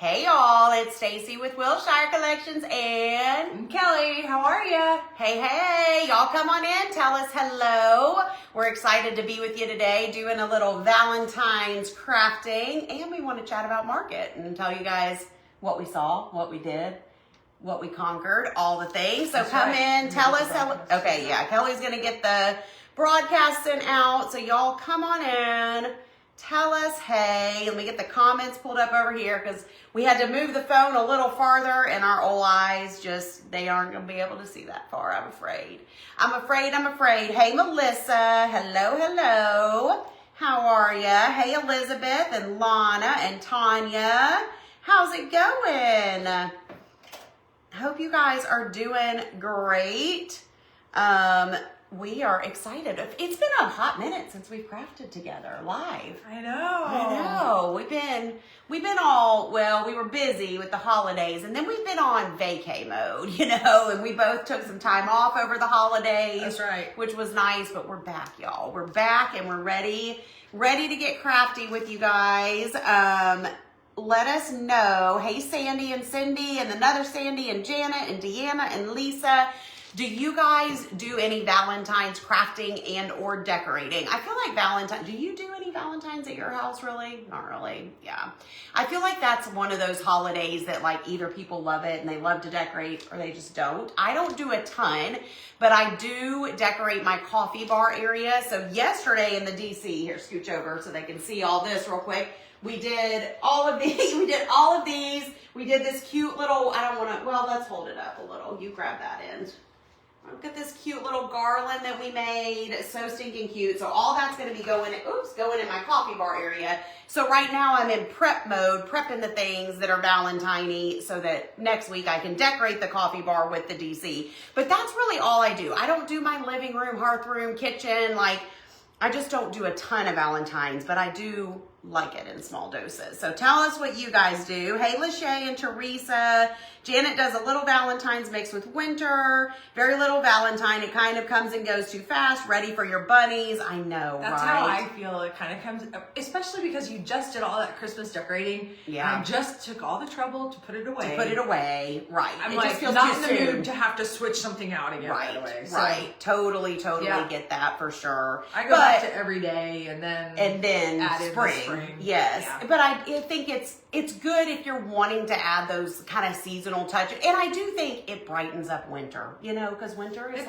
Hey y'all, it's Stacy with Wilshire Collections and Kelly, how are ya? Hey, y'all come on in, tell us hello. We're excited to be with you today doing a little Valentine's crafting, and we want to chat about market and tell you guys what we saw, what we did, what we conquered, all the things. So That's come right. in, tell us hello. Okay, yeah, Kelly's going to get the broadcast sent out, so y'all come on in. Tell us, hey, let me get the comments pulled up over here because we had to move the phone a little farther and our old eyes they aren't going to be able to see that far, I'm afraid. I'm afraid. Hey, Melissa. Hello. How are ya? Hey, Elizabeth and Lana and Tanya. How's it going? I hope you guys are doing great. We are excited. It's been a hot minute since we've crafted together live. I know. We've been all, well, we were busy with the holidays and then we've been on vacay mode, and we both took some time off over the holidays. That's right. Which was nice, but we're back, y'all. We're back and we're ready to get crafty with you guys. Let us know. Hey, Sandy and Cindy and another Sandy and Janet and Deanna and Lisa. Do you guys do any Valentine's crafting and or decorating? I feel like do you do any Valentine's at your house, really? Not really, yeah. I feel like that's one of those holidays that like either people love it and they love to decorate or they just don't. I don't do a ton, but I do decorate my coffee bar area. So yesterday in the DC, here, scooch over so they can see all this real quick. We did all of these. We did this cute little, let's hold it up a little. You grab that end. Look at this cute little garland that we made. So stinking cute. So all that's going to be going in my coffee bar area. So right now I'm in prep mode, prepping the things that are Valentine-y so that next week I can decorate the coffee bar with the DC. But that's really all I do. I don't do my living room, hearth room, kitchen. I just don't do a ton of Valentine's, but I do like it in small doses. So tell us what you guys do. Hey, Lachey and Teresa. Janet does a little Valentine's mixed with winter. Very little Valentine. It kind of comes and goes too fast. Ready for your bunnies. I know, That's right? how I feel. It kind of comes, especially because you just did all that Christmas decorating. Yeah. And I just took all the trouble to put it away. Right. I'm it like, just feels not too in the soon. mood to have to switch something out again right away. So, right. Totally yeah. get that for sure. I go back to every day and then add spring. Yes. Yeah. But I think it's good if you're wanting to add those kind of seasonal touches. And I do think it brightens up winter, because winter is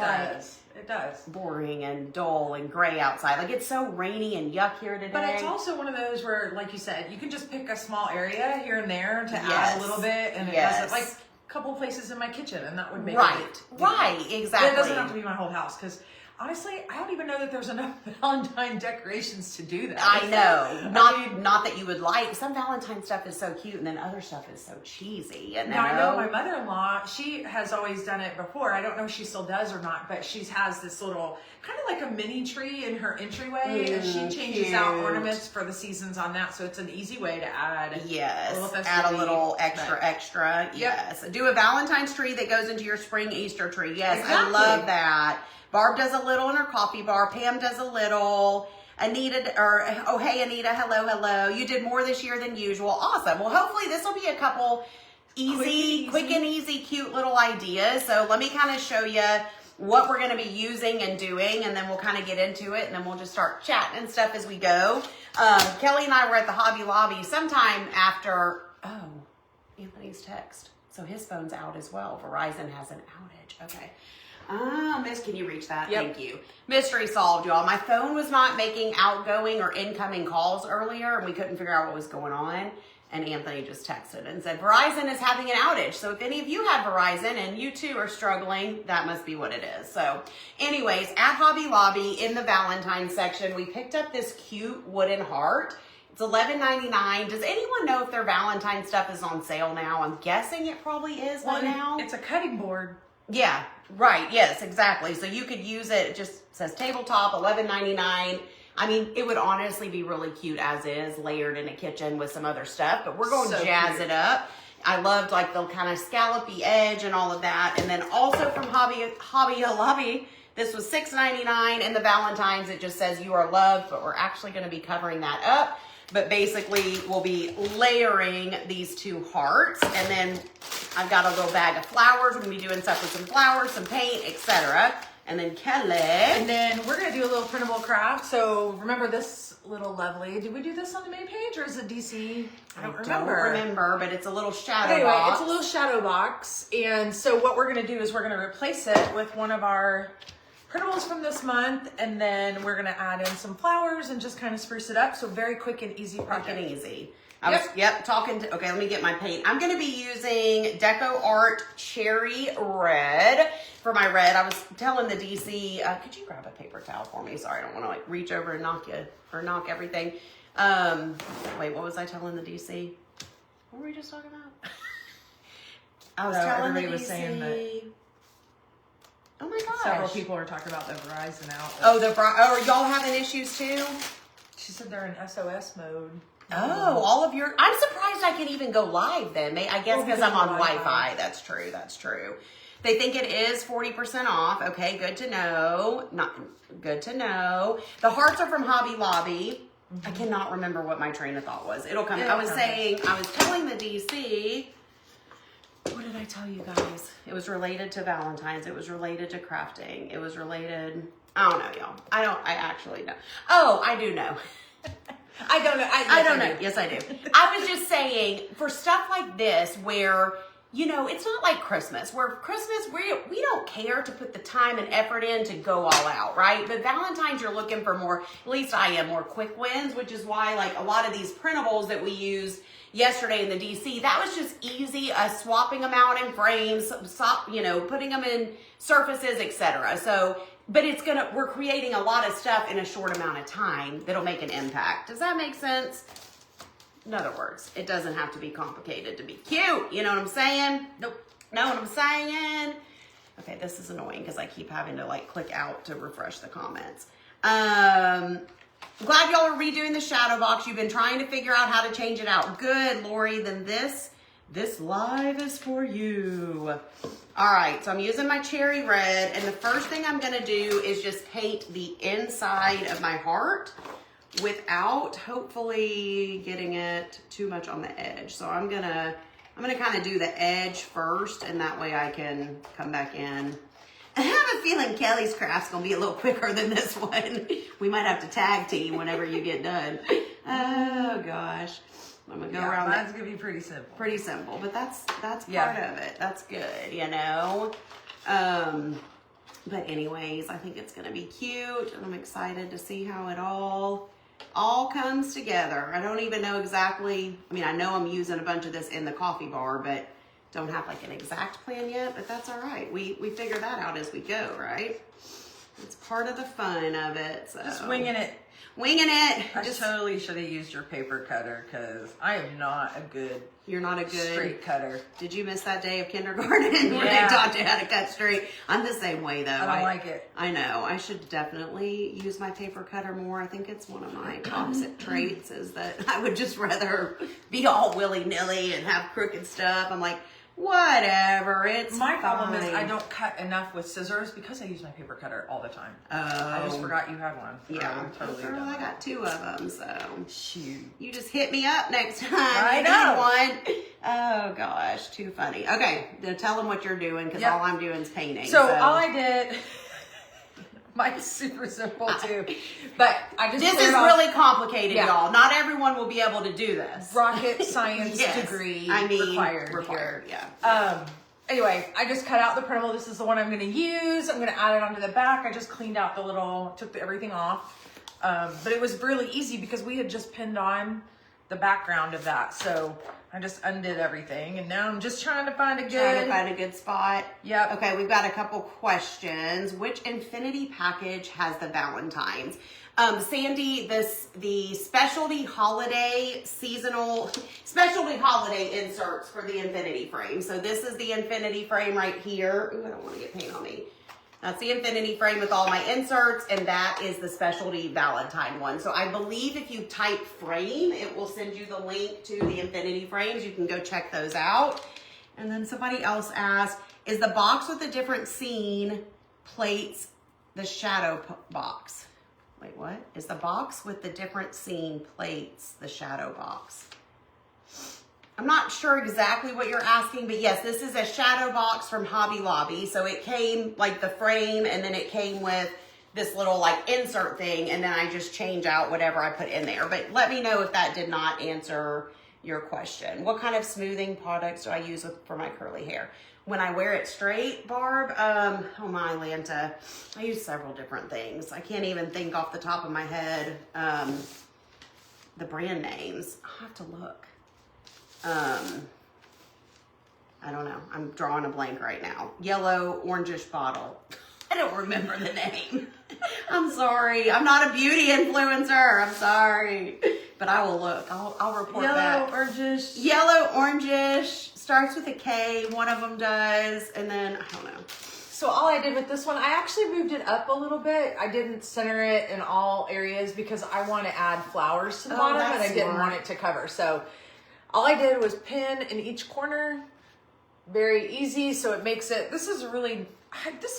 It does. boring and dull and gray outside. Like it's so rainy and yuck here today. But it's also one of those where, like you said, you can just pick a small area here and there to add a little bit, and it doesn't, like a couple places in my kitchen, and that would make it. Right, exactly. But it doesn't have to be my whole house, because honestly, I don't even know that there's enough Valentine decorations to do that. I know. Not that you would like. Some Valentine stuff is so cute, and then other stuff is so cheesy. Now, I know my mother-in-law, she has always done it before. I don't know if she still does or not, but she has this little, kind of like a mini tree in her entryway, and she changes out ornaments for the seasons on that, so it's an easy way to add add a little extra. Yep. Yes. Do a Valentine's tree that goes into your spring Easter tree. Yes, exactly. I love that. Barb does a little in her coffee bar. Pam does a little. Hey Anita, hello. You did more this year than usual. Awesome. Well, hopefully this will be a couple quick and easy, cute little ideas. So let me kind of show you what we're going to be using and doing, and then we'll kind of get into it, and then we'll just start chatting and stuff as we go. Kelly and I were at the Hobby Lobby sometime after, Anthony's text. So his phone's out as well. Verizon has an outage. Okay. Miss, can you reach that? Yep. Thank you. Mystery solved, y'all. My phone was not making outgoing or incoming calls earlier, and we couldn't figure out what was going on. And Anthony just texted and said, Verizon is having an outage. So if any of you have Verizon and you too are struggling, that must be what it is. So anyways, at Hobby Lobby in the Valentine section, we picked up this cute wooden heart. It's $11.99. Does anyone know if their Valentine stuff is on sale now? I'm guessing it probably is by now. It's a cutting board. Yeah, right. Yes, exactly. So you could use it. It just says tabletop, $11.99. I mean, it would honestly be really cute as is, layered in a kitchen with some other stuff, but we're going to jazz it up. I loved like the kind of scallopy edge and all of that. And then also from Hobby Lobby, this was $6.99. And the Valentine's, it just says you are loved, but we're actually going to be covering that up. But basically, we'll be layering these 2 hearts. And then I've got a little bag of flowers. We're going to be doing stuff with some flowers, some paint, etc. And then Kellie. And then we're going to do a little printable craft. So remember this little lovely. Did we do this on the main page or is it DC? I don't remember, but it's a little shadow box. Anyway, it's a little shadow box. And so what we're going to do is we're going to replace it with one of our printables from this month, and then we're gonna add in some flowers and just kind of spruce it up. So very quick and easy project. Quick and easy. Okay, let me get my paint. I'm gonna be using Decor Cherry Red for my red. I was telling the DC, could you grab a paper towel for me? Sorry, I don't wanna like reach over and knock everything. Wait, what was I telling the DC? What were we just talking about? I was telling the DC. Was saying that oh my gosh. Several people are talking about the Verizon out. Oh, y'all having issues too? She said they're in SOS mode. Oh, all of your, I'm surprised I can even go live then. I guess because I'm on Wi-Fi. That's true. They think it is 40% off. Okay, good to know. Not good to know. The hearts are from Hobby Lobby. Mm-hmm. I cannot remember what my train of thought was. It'll come. I was telling the DC, what did I tell you guys? It was related to Valentine's. It was related to crafting. It was related, I don't know, y'all. I actually know. Oh, I do know. I don't know. I don't know. Yes, I do. I was just saying, for stuff like this where, you know, it's not like Christmas. Where Christmas, we don't care to put the time and effort in to go all out, right? But Valentine's, you're looking for more, at least I am, more quick wins, which is why, like, a lot of these printables that we used yesterday in the DC, that was just easy, swapping them out in frames, putting them in surfaces, etc. So, but we're creating a lot of stuff in a short amount of time that'll make an impact. Does that make sense? In other words, it doesn't have to be complicated to be cute. You know what I'm saying? Nope. Know what I'm saying? Okay, this is annoying because I keep having to like click out to refresh the comments. I'm glad y'all are redoing the shadow box. You've been trying to figure out how to change it out. Good, Lori. Then this live is for you. All right, so I'm using my cherry red, and the first thing I'm gonna do is just paint the inside of my heart without hopefully getting it too much on the edge. So I'm gonna kind of do the edge first, and that way I can come back in. I have a feeling Kelly's craft's gonna be a little quicker than this one. We might have to tag team whenever you get done. Oh gosh. I'm gonna go around. Mine's gonna be pretty simple. Pretty simple, but that's part of it. That's good, you know. But anyways, I think it's gonna be cute, and I'm excited to see how it all comes together. I don't even know exactly. I mean, I know I'm using a bunch of this in the coffee bar, but don't have like an exact plan yet. But that's all right. We figure that out as we go, right? It's part of the fun of it. So. Just winging it. Winging it. I just totally should have used your paper cutter because I am not a good. You're not a good straight cutter. Did you miss that day of kindergarten where they taught you how to cut straight? I'm the same way though. I don't like it. I know. I should definitely use my paper cutter more. I think it's one of my toxic traits is that I would just rather be all willy-nilly and have crooked stuff. I'm like, whatever, it's my problem is I don't cut enough with scissors because I use my paper cutter all the time. Oh. I just forgot you had one. Yeah, totally. Girl, I got 2 of them, so shoot. You just hit me up next time. I know. One. Oh gosh, too funny. Okay, then tell them what you're doing because all I'm doing is painting. So all I did. Mine's super simple too, but I just. This is really complicated, y'all. Not everyone will be able to do this. Rocket science degree required. Yeah. Anyway, I just cut out the printable. This is the one I'm going to use. I'm going to add it onto the back. I just cleaned out took everything off. But it was really easy because we had just pinned on the background of that. So I just undid everything, and now I'm just trying to find a good spot. Yep. Okay, we've got a couple questions. Which Infinity package has the Valentines? Sandy, the specialty holiday inserts for the Infinity frame. So this is the Infinity frame right here. Ooh, I don't want to get paint on me. That's the Infinity frame with all my inserts, and that is the specialty Valentine one. So I believe if you type frame, it will send you the link to the Infinity frames. You can go check those out. And then somebody else asked, is the box with the different scene plates the shadow box? Wait, what? Is the box with the different scene plates the shadow box? I'm not sure exactly what you're asking, but yes, this is a shadow box from Hobby Lobby. So it came like the frame, and then it came with this little like insert thing, and then I just change out whatever I put in there. But let me know if that did not answer your question. What kind of smoothing products do I use for my curly hair? When I wear it straight, Barb, oh my Lanta, I use several different things. I can't even think off the top of my head the brand names. I'll have to look. I don't know. I'm drawing a blank right now. Yellow, orangish bottle. I don't remember the name. I'm sorry. I'm not a beauty influencer. I'm sorry. But I will look. I'll report back. Yellow, orangish. Yellow, orangish. Starts with a K. One of them does. And then, I don't know. So all I did with this one, I actually moved it up a little bit. I didn't center it in all areas because I want to add flowers to the bottom, and I didn't want it to cover. So all I did was pin in each corner. Very easy. So it makes it, this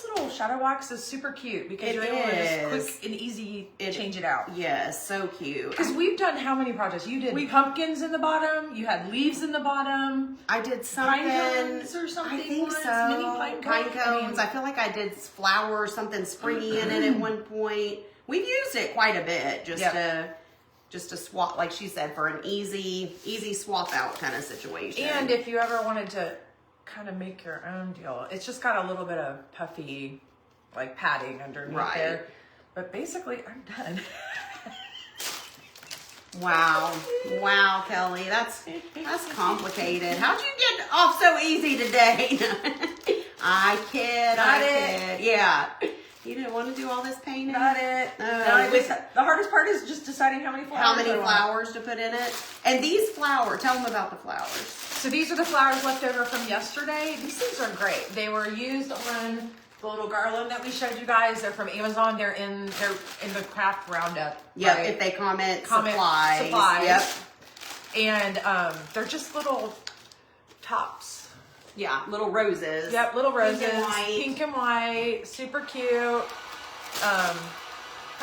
little shadow box is super cute because you're able to just quick and easy change it out. Yes, so cute. Because we've done how many projects? You did pumpkins in the bottom. You had leaves in the bottom. I did something. Pine cones or something. I think once, so. Mini pine cones. I feel like I did flowers, something springy in it at one point. We've used it quite a bit just to swap, like she said, for an easy swap out kind of situation. And if you ever wanted to kind of make your own deal, it's just got a little bit of puffy like padding underneath there. But basically I'm done. Wow, Kelly, that's complicated. How'd you get off so easy today? I kid. Yeah. You didn't want to do all this painting? Got it. The hardest part is just deciding how many flowers to put in it. And these flowers, tell them about the flowers. So these are the flowers left over from yesterday. These things are great. They were used on the little garland that we showed you guys. They're from Amazon. They're in the craft roundup. Yep. Right? If they comment supplies. Yep. And they're just little tops. Yeah, little roses. Yep, little roses. Pink and white. Super cute. How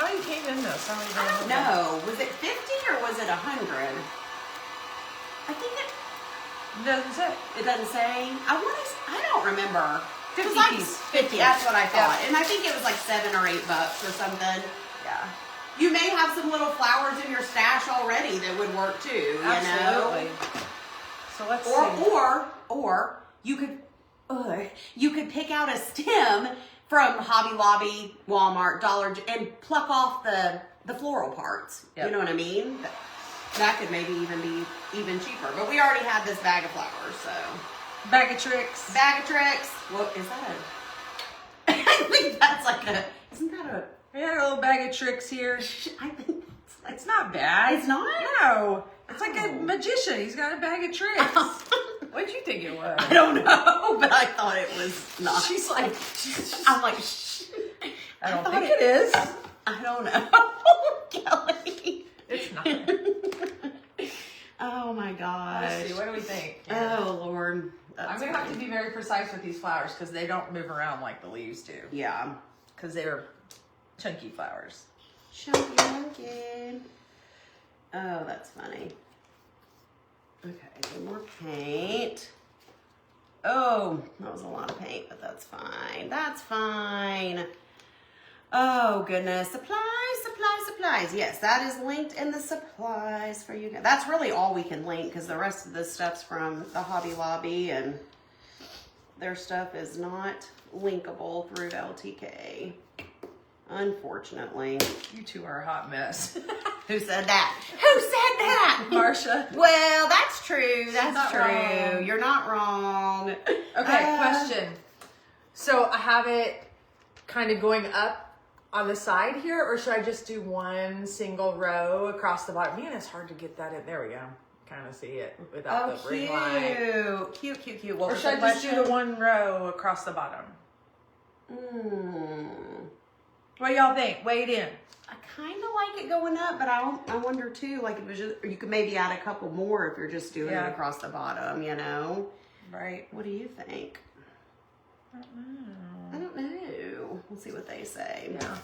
many came in this? I don't know. Was it 50 or was it 100? I think it doesn't say. It doesn't say. I don't remember. 50 like piece. 50. That's what I thought. Yeah. And I think it was like $7 or $8 or something. Yeah. You may have some little flowers in your stash already that would work too. Absolutely. You know? So let's see. Or you could pick out a stem from Hobby Lobby, Walmart, and pluck off the floral parts. Yep. You know what I mean? That could maybe even be even cheaper. But we already had this bag of flowers, so. Bag of tricks. What is that? I think that's like isn't that a... We had a little bag of tricks here. I think it's not bad. It's not? No. It's like a magician. He's got a bag of tricks. What'd you think it was? I don't know, but I thought it was not. She's like, I'm like, I don't think it is. I don't know, Kelly. It's not. Oh my gosh. Let's see. What do we think? Oh Lord. I'm going to have to be very precise with these flowers because they don't move around like the leaves do. Yeah. Because they're chunky flowers. Chunky. Oh, that's funny. Okay, more paint. Oh, that was a lot of paint, but that's fine. That's fine. Oh, goodness. Supplies. Yes, that is linked in the supplies for you guys. That's really all we can link because the rest of this stuff's from the Hobby Lobby and their stuff is not linkable through LTK. Unfortunately. You two are a hot mess. Who said that? Who said that? Marsha. Well, that's true. That's true. Wrong. You're not wrong. Okay, question. So I have it kind of going up on the side here, or should I just do one single row across the bottom? Man, it's hard to get that in. There we go. Kind of see it without the ring line. Cute. Or should I just do the one row across the bottom? What do y'all think? Weigh it in. I kind of like it going up, but I wonder too, like if it was just, or you could maybe add a couple more if you're just doing it across the bottom, you know? Right. What do you think? I don't know. We'll see what they say. Yeah.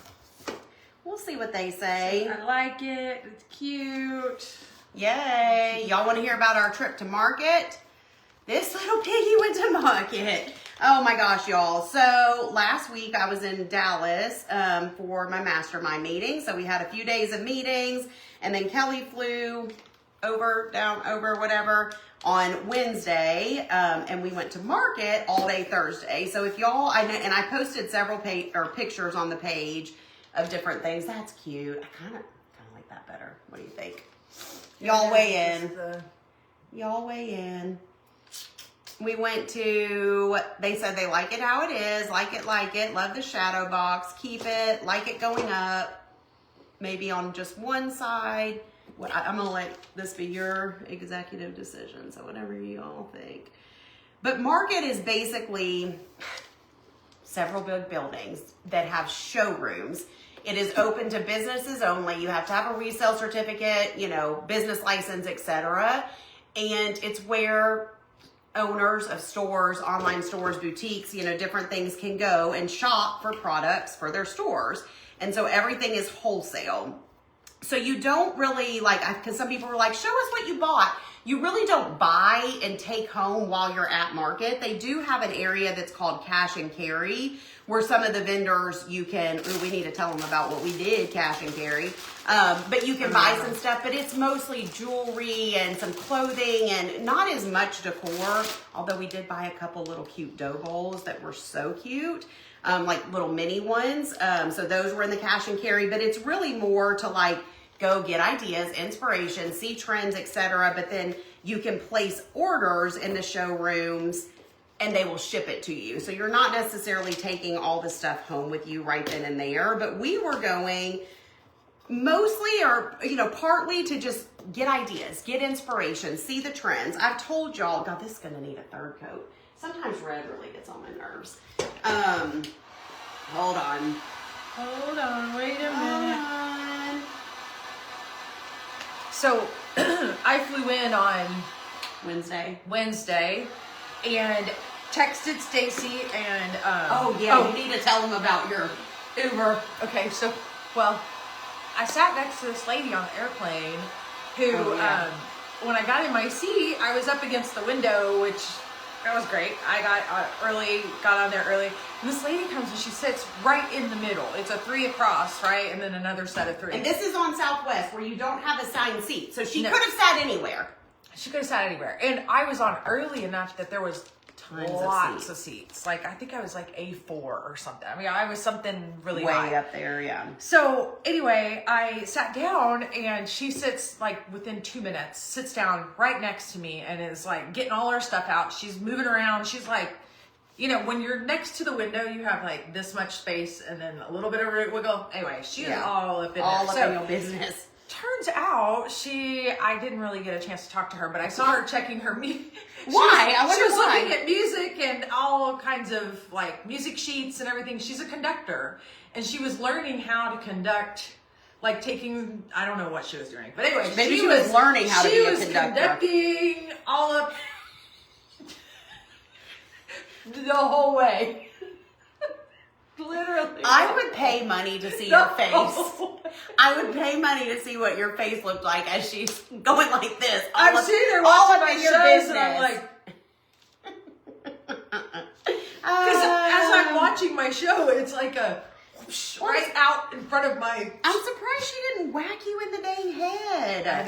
We'll see what they say. I like it. It's cute. Yay. Y'all want to hear about our trip to market? This little piggy went to market. Oh my gosh, y'all. So last week I was in Dallas for my mastermind meeting. So we had a few days of meetings, and then Kellie flew over, whatever, on Wednesday, and we went to market all day Thursday. So if y'all, I posted several pictures on the page of different things. That's cute. I kind of like that better. What do you think? Y'all weigh in. Y'all weigh in. We went to, they said they like it how it is, like it, love the shadow box, keep it, like it going up, maybe on just one side. I'm going to let this be your executive decision, so whatever you all think. But market is basically several big buildings that have showrooms. It is open to businesses only. You have to have a resale certificate, business license, etc. And it's where owners of stores, online stores, boutiques, different things can go and shop for products for their stores. And so everything is wholesale. So you don't really because some people were like, show us what you bought. You really don't buy and take home while you're at market. They do have an area that's called cash and carry, where some of the vendors we need to tell them about what we did, cash and carry. But you can buy some stuff, but it's mostly jewelry and some clothing and not as much decor, although we did buy a couple little cute dough bowls that were so cute. Like little mini ones. So those were in the cash and carry, but it's really more to go get ideas, inspiration, see trends, etc. But then you can place orders in the showrooms and they will ship it to you. So you're not necessarily taking all the stuff home with you right then and there, but we were going mostly or, partly to just get ideas, get inspiration, see the trends. I've told y'all, God, this is gonna need a third coat. Sometimes red really gets on my nerves. Hold on, wait a minute. So I flew in on Wednesday and texted Stacy and you need to tell them about your Uber. Okay, so I sat next to this lady on the airplane who when I got in my seat, I was up against the window, which that was great. I got on there early. And this lady comes and she sits right in the middle. It's a 3 across, right? And then another set of 3. And this is on Southwest where you don't have assigned seats. So she could have sat anywhere. She could have sat anywhere. And I was on early enough that there was lots of seats. I think I was A4 or something. I mean, I was something really way high. up there, yeah. So anyway, I sat down and she sits within 2 minutes, sits down right next to me and is getting all her stuff out. She's moving around. She's when you're next to the window, you have this much space and then a little bit of wiggle. Anyway, she is all up in in your business. Turns out I didn't really get a chance to talk to her, but I saw her checking her music. Why? She was looking at music and all kinds of music sheets and everything. She's a conductor and she was learning how to conduct, taking, I don't know what she was doing, but anyway, maybe she was learning how to be a conductor. She was conducting all up the whole way. Literally. I would pay money to see your face. I would pay money to see what your face looked like as she's going like this. I'm sitting there watching my shows and I'm because as I'm watching my show, it's a whoosh, right out in front of my... I'm surprised she didn't whack you in the dang head. I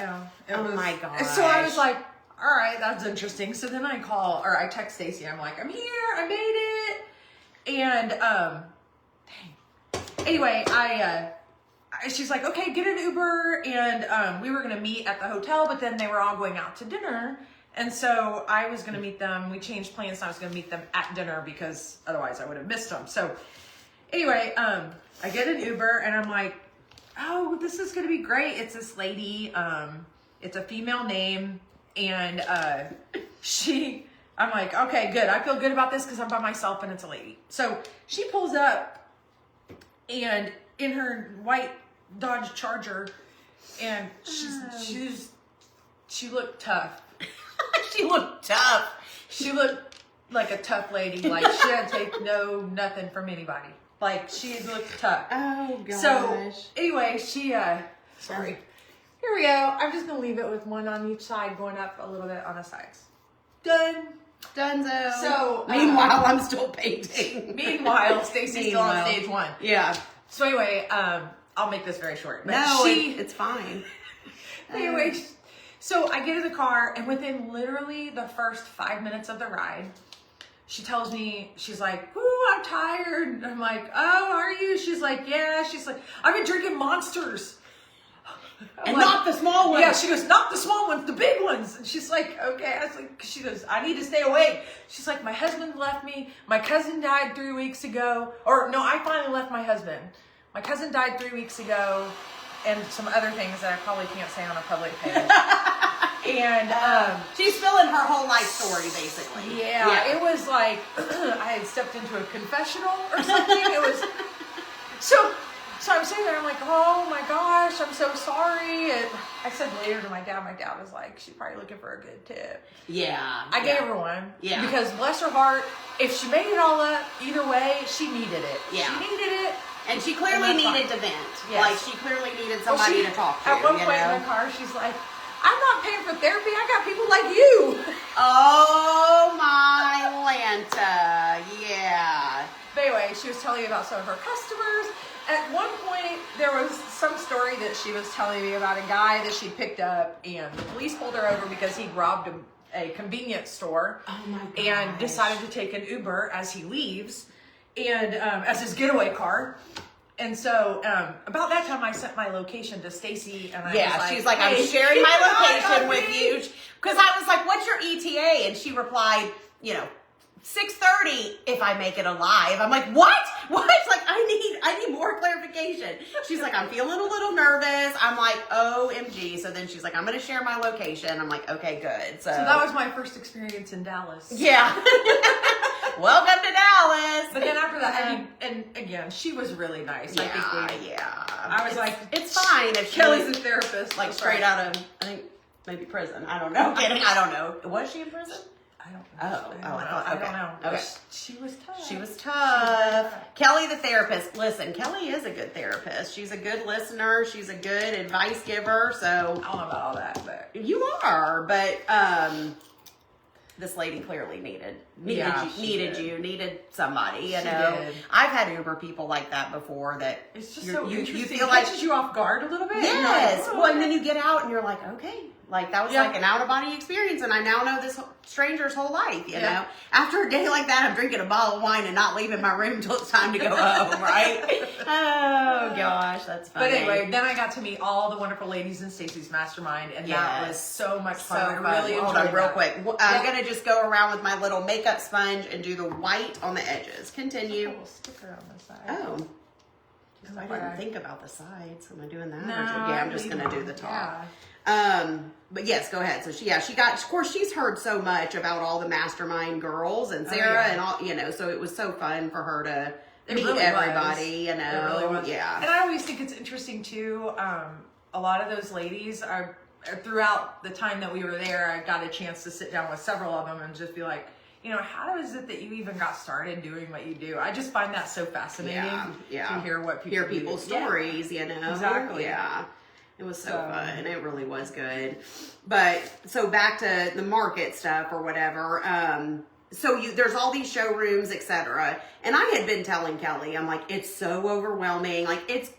know. My God. So I was like, all right, that's interesting. So then I text Stacy. I'm like, I'm here. I made it. And, anyway, she's like, okay, get an Uber. And we were going to meet at the hotel, but then they were all going out to dinner. And so I was going to meet them. We changed plans and I was going to meet them at dinner because otherwise I would have missed them. So anyway, I get an Uber and I'm like, oh, this is going to be great. It's this lady. It's a female name. And I'm like, okay, good. I feel good about this because I'm by myself and it's a lady. So she pulls up and in her white Dodge Charger and she looked tough. She looked tough. She looked like a tough lady. She didn't take nothing from anybody. Like, she looked tough. Oh, gosh. So, anyway, she, sorry. Here we go. I'm just going to leave it with one on each side, going up a little bit on the sides. Done. Dunzo. So, meanwhile, I'm still painting. Meanwhile, Stacy's still on stage 1. Yeah. So anyway, I'll make this very short. But No, it's fine. Anyway, so I get in the car, and within literally the first 5 minutes of the ride, she tells me, she's like, "Ooh, I'm tired." And I'm like, "Oh, are you?" She's like, "Yeah." She's like, "I've been drinking Monsters." And like, not the small ones. Yeah, she goes, "Not the small ones, the big ones." And she's like, "Okay." I was like, she goes, "I need to stay awake." She's like, "My husband left me. My cousin died 3 weeks ago." Or no, I finally left my husband. My cousin died 3 weeks ago, and some other things that I probably can't say on a public page. And she's spilling her whole life story, basically. Yeah, it was like I had stepped into a confessional or something. It was so I'm sitting there, I'm like, "Oh my gosh, I'm so sorry." And I said later to my dad was like, "She's probably looking for a good tip." Yeah. I gave her one. Yeah. Because bless her heart, if she made it all up, either way, she needed it. Yeah. She needed it. And she clearly needed to vent. Yes. Like, she clearly needed somebody to talk to. At one point in the car, she's like, "I'm not paying for therapy. I got people like you." Oh, my Lanta. Yeah. But anyway, she was telling me about some of her customers. At one point, there was some story that she was telling me about a guy that she picked up, and the police pulled her over because he robbed a convenience store. Oh my gosh. And decided to take an Uber as he leaves, and as his getaway car. And so about that time, I sent my location to Stacy, and I was like, she's like, "Hey, "I'm sharing my keep an eye location on with me." you." Because I was like, "What's your ETA?" And she replied, 6:30 if I make it alive. I'm like, "What? What?" Like, I need more clarification. She's like, "I'm feeling a little nervous." I'm like, "OMG." So then she's like, "I'm going to share my location." I'm like, "Okay, good." So that was my first experience in Dallas. Yeah. Welcome to Dallas. But then after that, and again, she was really nice. Yeah, I think I was like, it's fine if Kelly's a therapist, like straight out of, I think, maybe prison. I don't know. Kidding. I don't know. Was she in prison? I don't know. I don't know. Okay. She was tough. She was tough. Kelly, the therapist. Listen, Kelly is a good therapist. She's a good listener. She's a good advice giver. So I don't know about all that, but you are. But this lady clearly needed somebody. You know, did. I've had Uber people like that before. That it's just you interesting. feel It like catches you off guard a little bit. yes. Like, Well, and then you get out and you're like, okay. Like, that was like an out-of-body experience, and I now know this stranger's whole life, you know? After a day like that, I'm drinking a bottle of wine and not leaving my room until it's time to go home, right? Oh, gosh, that's funny. But anyway, then I got to meet all the wonderful ladies in Stacy's mastermind, and that was so much fun. I really enjoyed Hold on, real that. quick. I'm going to just go around with my little makeup sponge and do the white on the edges. Continue. A little sticker on the side. Oh. I didn't think about the sides. Am I doing that? I'm just going to do the top. But yes, go ahead. So she got, of course, she's heard so much about all the mastermind girls and Sarah and all, so it was so fun for her to meet really everybody, It really was. Yeah. And I always think it's interesting too. A lot of those ladies are, throughout the time that we were there, I got a chance to sit down with several of them and just be like, how is it that you even got started doing what you do? I just find that so fascinating to hear what people people's stories, Exactly. Yeah. It was so fun. It really was good. But so back to the market stuff or whatever. There's all these showrooms, etc. And I had been telling Kelly, I'm like, it's so overwhelming. Like, it's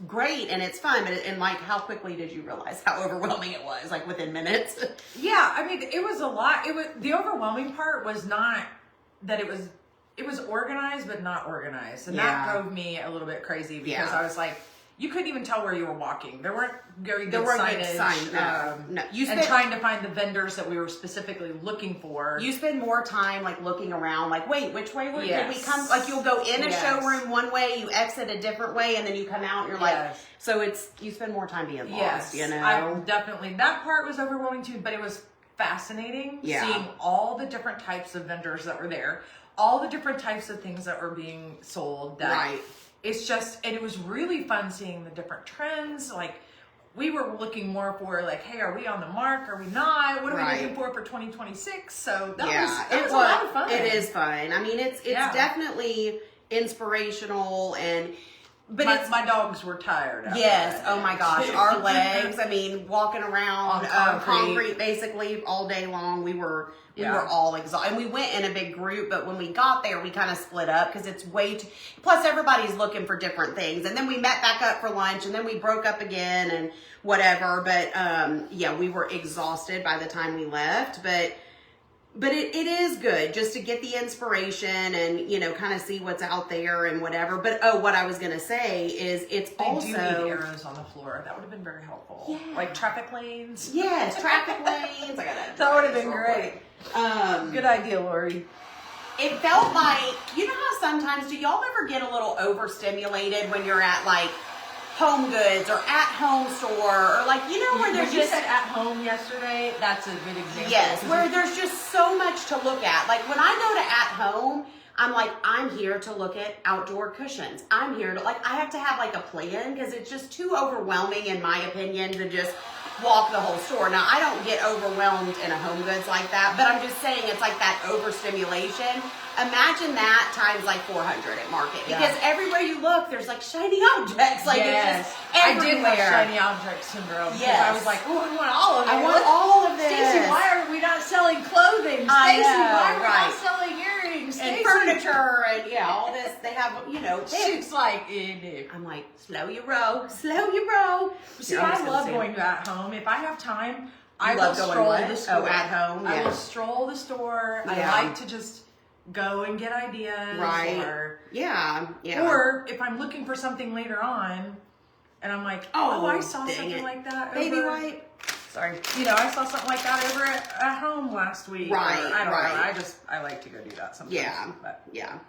great and it's fun, but how quickly did you realize how overwhelming it was? Like, within minutes? Yeah, I mean, it was a lot. The overwhelming part was not that it was organized, but not organized. And that drove me a little bit crazy because I was like, you couldn't even tell where you were walking. There weren't very good signage. No. And trying to find the vendors that we were specifically looking for. You spend more time looking around, wait, which way did we come? You'll go in a showroom one way, you exit a different way, and then you come out and you're so you spend more time being lost, that part was overwhelming too, but it was fascinating seeing all the different types of vendors that were there, all the different types of things that were being sold. It's just, and it was really fun seeing the different trends. Like, we were looking more for hey, are we on the mark? Are we not? What are we looking for 2026? So that was a lot of fun. It is fun. I mean, it's definitely, inspirational but my dogs were tired. Yes. Oh my gosh. Our legs, I mean, walking around On concrete basically all day long. We were all exhausted. And we went in a big group, but when we got there, we kind of split up because it's way too, plus everybody's looking for different things. And then we met back up for lunch and then we broke up again and whatever. But yeah, we were exhausted by the time we left. But it is good just to get the inspiration and, you know, kind of see what's out there and whatever. But, what I was going to say is it's They also... do need arrows on the floor. That would have been very helpful. Yeah. Like traffic lanes. Yes, traffic lanes. I got That would have been great. Good idea, Lori. It felt like, you know how sometimes, do y'all ever get a little overstimulated when you're at like Home Goods or at home store or like, you know, where there's just said at home yesterday. That's a good example. Yes, where there's just so much to look at. Like when I go to at home, I'm like, I'm here to look at outdoor cushions. I'm here to I have to have like a plan because it's just too overwhelming in my opinion to just walk the whole store. Now I don't get overwhelmed in a Home Goods like that, but I'm just saying it's like that overstimulation. Imagine that times like 400 at Market because everywhere you look, there's like shiny objects. Like it's just everywhere. I did have shiny object syndrome. Yes. I was like, oh, I want all of it. I want all of this. Stacey, why are we not selling clothing? I Stacey, know, why are we right. not selling earrings? And Stacey. furniture and all this. They have, you know. She's like, I'm like, slow your roll, slow your roll. See, I love going to at home. If I have time, I love will going stroll what? the store. Oh, at home. I Yeah. will stroll the store. Yeah. I like to just go and get ideas. Right. Or, yeah. Or if I'm looking for something later on, and I'm like, oh I saw something like that. Baby over, wipe. Sorry. You know, I saw something like that over at home last week. Right. Or, I don't right. know. I like to go do that sometimes. Yeah. But. Yeah.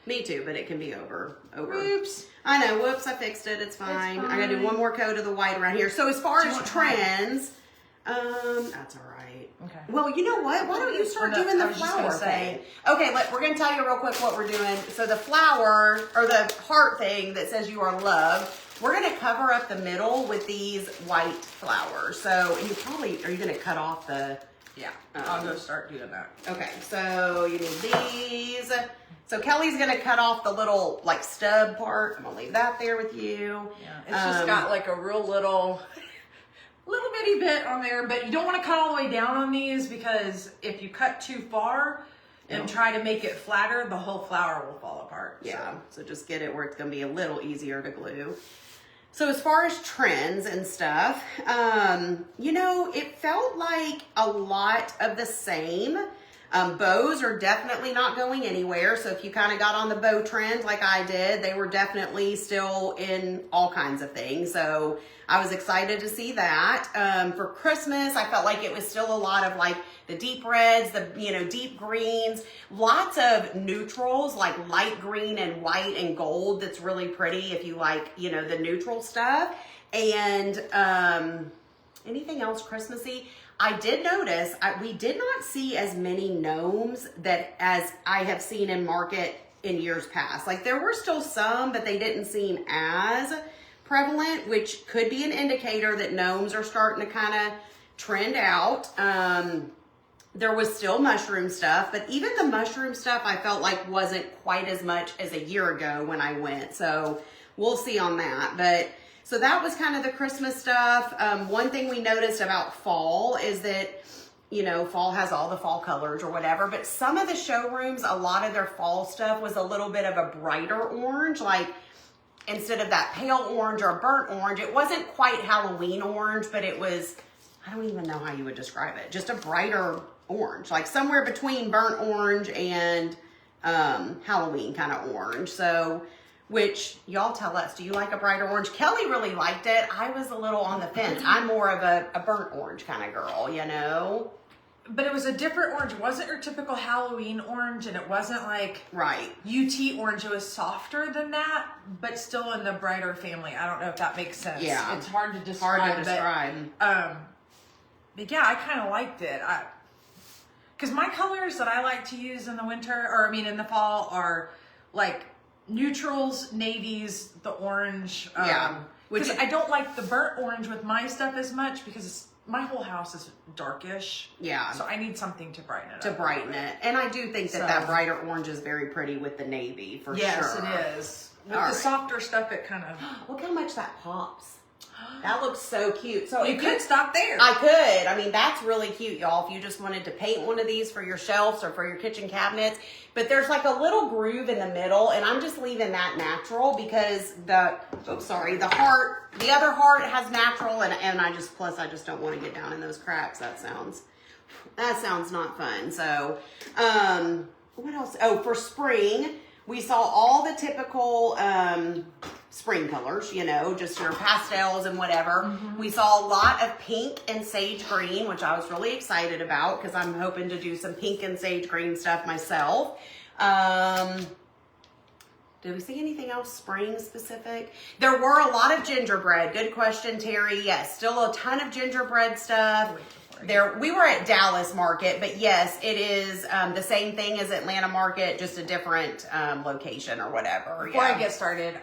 Me too, but it can be over. Oops. I know. Whoops. I fixed it. It's fine. I gotta do one more coat of the white around here. So as far as trends, that's all right. Okay. Well, you know what? Why don't you start doing the flower thing? Okay, we're going to tell you real quick what we're doing. So the flower, or the heart thing that says you are loved, we're going to cover up the middle with these white flowers. So, and are you going to cut off the... Yeah, I'll go start doing that. Okay, so you need these. So Kelly's going to cut off the little, stub part. I'm going to leave that there with you. Yeah, it's just got like a real little bitty bit on there, but you don't want to cut all the way down on these because if you cut too far and try to make it flatter, the whole flower will fall apart. Yeah, so just get it where it's going to be a little easier to glue. So as far as trends and stuff, it felt like a lot of the same. Bows are definitely not going anywhere. So if you kind of got on the bow trend like I did, they were definitely still in all kinds of things. So I was excited to see that. For Christmas, I felt like it was still a lot of the deep reds, the deep greens, lots of neutrals like light green and white and gold. That's really pretty if you like, the neutral stuff. And anything else Christmassy? I did notice we did not see as many gnomes as I have seen in Market in years past. There were still some, but they didn't seem as prevalent, which could be an indicator that gnomes are starting to kind of trend out. There was still mushroom stuff, but even the mushroom stuff I felt like wasn't quite as much as a year ago when I went. So we'll see on that. But so that was kind of the Christmas stuff. One thing we noticed about fall is that, fall has all the fall colors or whatever, but some of the showrooms, a lot of their fall stuff was a little bit of a brighter orange, instead of that pale orange or burnt orange. It wasn't quite Halloween orange, but it was, I don't even know how you would describe it, just a brighter orange, somewhere between burnt orange and Halloween kind of orange. So, which y'all tell us, do you like a brighter orange? Kelly really liked it. I was a little on the fence. I'm more of a burnt orange kind of girl, But it was a different orange. It wasn't your typical Halloween orange, and it wasn't right UT orange. It was softer than that, but still in the brighter family. I don't know if that makes sense. Yeah. It's hard to describe. But yeah, I kind of liked it. Because my colors that I like to use in the winter, in the fall, are neutrals, navies, the orange. Yeah. Because I don't like the burnt orange with my stuff as much because my whole house is darkish. Yeah. So I need something to brighten it up. To brighten it. And I do think that brighter orange is very pretty with the navy, for sure. Yes, it is. With the softer stuff, it kind of... Look how much that pops. That looks so cute. So you could stop there. I could. I mean, that's really cute, y'all. If you just wanted to paint one of these for your shelves or for your kitchen cabinets. But there's like a little groove in the middle, and I'm just leaving that natural because the other heart has natural, and I just don't want to get down in those cracks. That sounds not fun. So, what else? Oh, for spring, we saw all the typical spring colors, just your pastels and whatever. Mm-hmm. We saw a lot of pink and sage green, which I was really excited about because I'm hoping to do some pink and sage green stuff myself. Did we see anything else spring specific? There were a lot of gingerbread. Good question, Terry. Yes, still a ton of gingerbread stuff. We were at Dallas Market, but yes, it is the same thing as Atlanta Market, just a different location or whatever. Before I get started,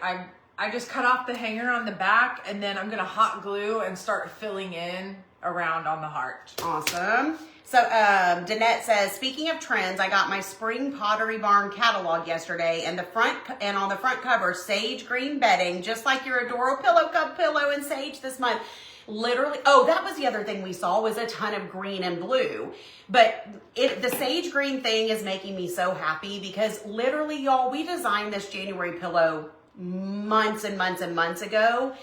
I just cut off the hanger on the back, and then I'm going to hot glue and start filling in around on the heart. Awesome. So Danette says, speaking of trends, I got my spring Pottery Barn catalog yesterday, and on the front cover, sage green bedding, just like your Adoro Pillow Cup pillow in sage this month. Literally, that was the other thing we saw was a ton of green and blue. But the sage green thing is making me so happy because literally, y'all, we designed this January pillow months and months and months ago.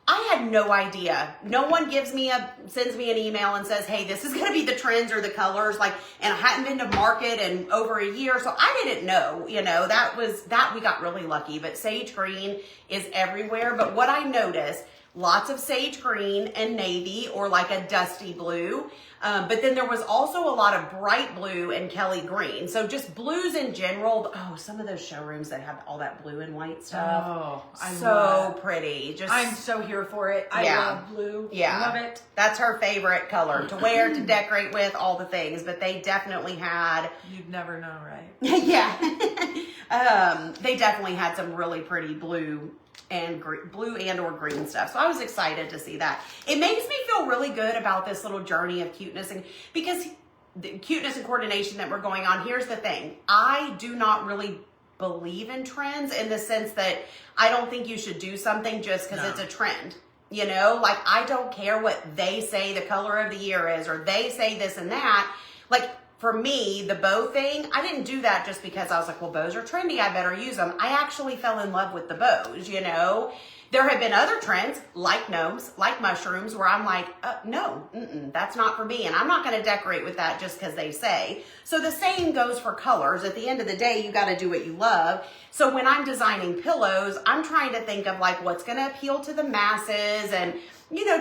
I had no idea. No one sends me an email and says, hey, this is going to be the trends or the colors. And I hadn't been to market in over a year. So I didn't know, that we got really lucky. But sage green is everywhere. But what I noticed, lots of sage green and navy or like a dusty blue. But then there was also a lot of bright blue and Kellie green. So just blues in general. Oh, some of those showrooms that have all that blue and white stuff. Oh, so pretty. I'm so here for it. I love blue. Yeah. Love it. That's her favorite color to wear, to decorate with, all the things. But they definitely had... You'd never know, right? Yeah. They definitely had some really pretty blue and or green stuff. So I was excited to see that. It makes me feel really good about this little journey of cuteness, and because the cuteness and coordination that we're going on. Here's the thing. I do not really believe in trends in the sense that I don't think you should do something just because it's a trend. I don't care what they say the color of the year is, or they say this and that. For me, the bow thing, I didn't do that just because I was like, well, bows are trendy, I better use them. I actually fell in love with the bows, There have been other trends, like gnomes, like mushrooms, where I'm like, no, that's not for me. And I'm not going to decorate with that just because they say. So the same goes for colors. At the end of the day, you got to do what you love. So when I'm designing pillows, I'm trying to think of what's going to appeal to the masses and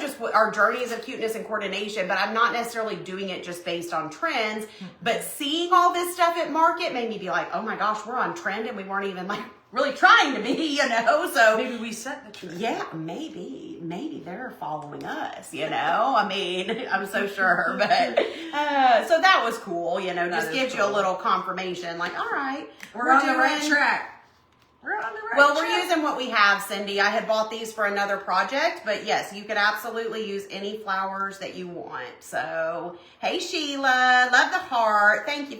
just our journeys of cuteness and coordination, but I'm not necessarily doing it just based on trends. But seeing all this stuff at market made me be like, oh my gosh, we're on trend and we weren't even really trying to be, so. Maybe we set the trend. Yeah, maybe they're following us, I mean, I'm so sure, but, so that was cool, just gives you a little confirmation, all right. We're on the right track. We're using what we have, Cindy. I had bought these for another project, but yes, you could absolutely use any flowers that you want. So, hey Sheila, love the heart. Thank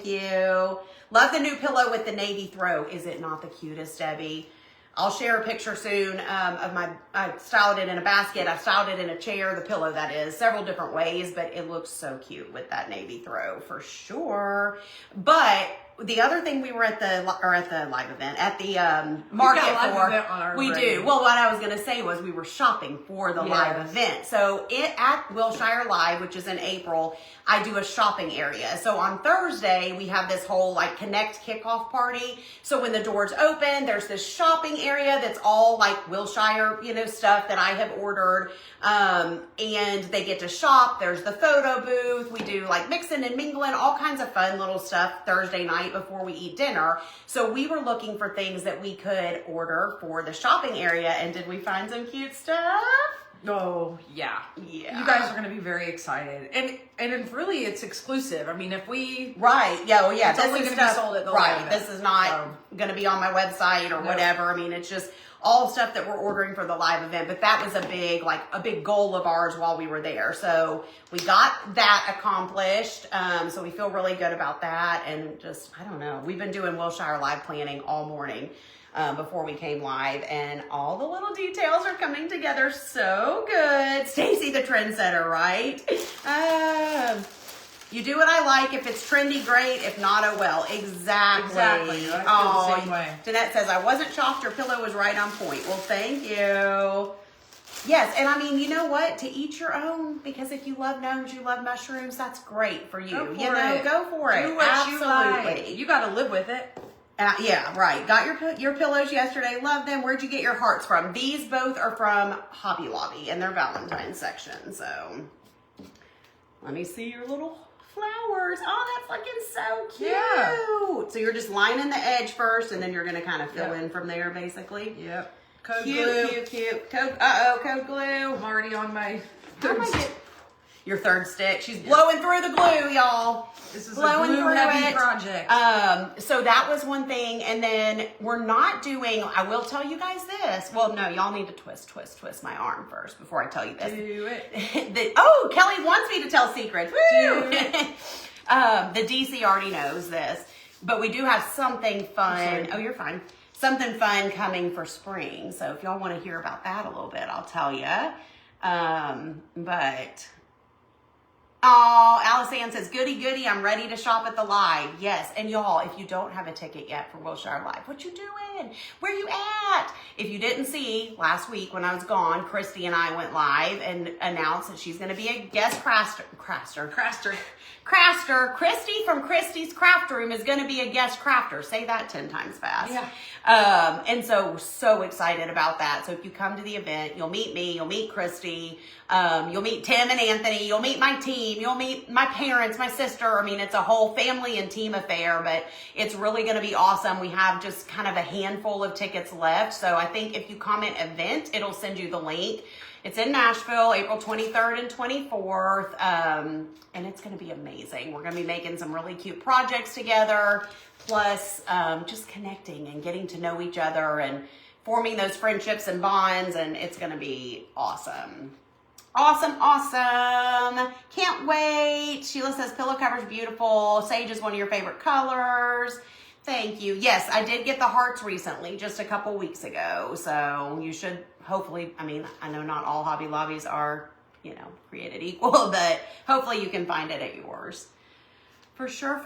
you. Love the new pillow with the navy throw. Is it not the cutest, Debbie? I'll share a picture soon I styled it in a basket. I styled it in a chair, the pillow that is, several different ways, but it looks so cute with that navy throw for sure. But the other thing we were at the live event, at the market for, we do. Well, what I was going to say was we were shopping for the live event. So at Wilshire Live, which is in April, I do a shopping area. So on Thursday, we have this whole Connect kickoff party. So when the doors open, there's this shopping area that's all Wilshire, stuff that I have ordered. And they get to shop. There's the photo booth. We do mixing and mingling, all kinds of fun little stuff Thursday night before we eat dinner. So we were looking for things that we could order for the shopping area. And did we find some cute stuff? Oh, yeah. You guys are going to be very excited. And it's exclusive. I mean, if we... Right. Yeah, well, yeah. It's only going to be sold at the live event. This is not going to be on my website or whatever. I mean, it's just all stuff that we're ordering for the live event. But that was a big goal of ours while we were there. So we got that accomplished. So we feel really good about that. And just, I don't know, we've been doing Wilshire live planning all morning before we came live, and all the little details are coming together so good. Stacy the trendsetter, right? You do what I like. If it's trendy, great. If not, oh well. Exactly. I feel the same way. Jeanette says, I wasn't shocked. Your pillow was right on point. Well, thank you. Yes, and I mean, you know what? To each your own, because if you love gnomes, you love mushrooms, that's great for you. Go for it. Do what Absolutely. you like. You got to live with it. Yeah, right. Got your pillows yesterday. Love them. Where'd you get your hearts from? These both are from Hobby Lobby in their Valentine section. So let me see your little flowers. Oh, that's looking so cute. Yeah. So you're just lining the edge first, and then you're going to kind of fill in from there, basically. Yep. Code Cute, glue. cute. Code glue. I'm already on my How am I your third stick. She's blowing through the glue, y'all. This is blowing a glue heavy project. So that was one thing. And then we're not doing, I will tell you guys this. Well, no, y'all need to twist my arm first before I tell you this. Do it. Oh, Kelly wants me to tell secrets. Woo! Do it. The DC already knows this, but we do have something fun. Oh, you're fine. Something fun coming for spring. So if y'all want to hear about that a little bit, I'll tell you. Oh, Alice Ann says, goody, I'm ready to shop at the live. Yes, and y'all, if you don't have a ticket yet for Wilshire Live, what you doing? Where you at? If you didn't see, last week when I was gone, Christy and I went live and announced that she's going to be a guest crafter. Christy from Christy's Craft Room is going to be a guest crafter. Say that 10 times fast. Yeah. And so excited about that. So if you come to the event, you'll meet me, you'll meet Christy, you'll meet Tim and Anthony, you'll meet my team, you'll meet my parents, my sister. I mean, it's a whole family and team affair, but it's really going to be awesome. We have just kind of a handful of tickets left. So I think if you comment event, it'll send you the link. It's in Nashville, April 23rd and 24th, and it's going to be amazing. We're going to be making some really cute projects together, plus just connecting and getting to know each other and forming those friendships and bonds, and it's going to be awesome. Awesome. Can't wait. Sheila says, pillow cover's beautiful. Sage is one of your favorite colors. Thank you. Yes, I did get the hearts recently, just a couple weeks ago. So you should hopefully, I mean, I know not all Hobby Lobbies are, created equal, but hopefully you can find it at yours. For sure.